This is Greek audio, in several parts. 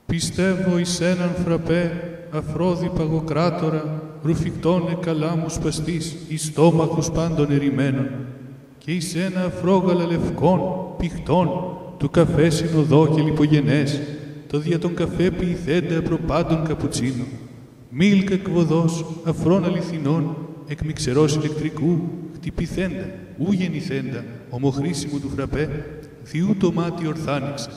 Πιστεύω εις έναν φραπέ, αφρόδη παγοκράτορα, ρουφικτώνε καλά μου σπαστής, εις στόμαχους πάντων ερημένων, και εις ένα αφρόγαλα λευκών, πηχτών, του καφέ συνοδό και λιπογενές, το δια τον καφέ ποιηθέντα προπάντων καπουτσίνο, μίλκ εκβοδός, αφρών αληθινών, εκ μιξερός ηλεκτρικού, χτυπηθέντα, ου γεννηθέντα, ομοχρήσιμου του φραπέ, διού το μάτι ορθάνιξε.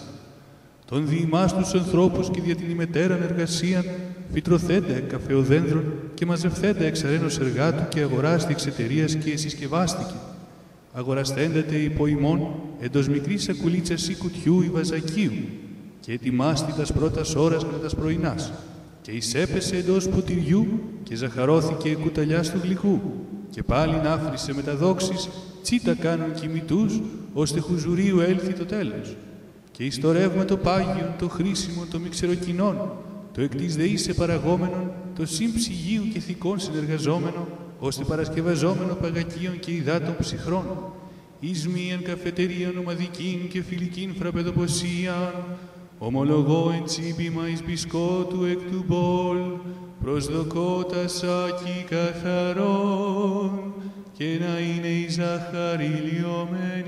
Τον διημάς τους ανθρώπους και δια την ημετέραν εργασίαν, φυτρωθέντα εκ καφεοδένδρων και μαζευθέντα εξ αρένος εργάτου και αγοράστη εξ εταιρείας και συσκευάστηκε. Αγοραστέντατε υπό ημών εντός μικρής σακουλίτσας ή κουτιού ή βαζακίου και ετοιμάστη τας πρώτας ώρας κατά τας πρωινάς και εισέπεσε εντός ποτηριού και ζαχαρώθηκε κουταλιάς του γλυκού και πάλιν άφρισε με τα δόξης τσίτα κάνουν κοιμητούς ώστε χουζουρίου έλθει το τέλος. Και εις το ρεύμα το πάγιον, το χρήσιμο, το μιξεροκοινών, το εκ της δεήσε παραγόμενον, το συμψυγείου και θηκών συνεργαζόμενο, ώστε παρασκευαζόμενο παγακίων και υδάτων ψυχρών, εις μίαν καφετερίαν ομαδικήν και φιλικήν φραπεδοποσίαν, ομολογώ εν τσίπημα εις μπισκότου εκ του μπολ, προσδοκώ τα σάκι καθαρών, και να είναι η ζάχαρη λιωμένη.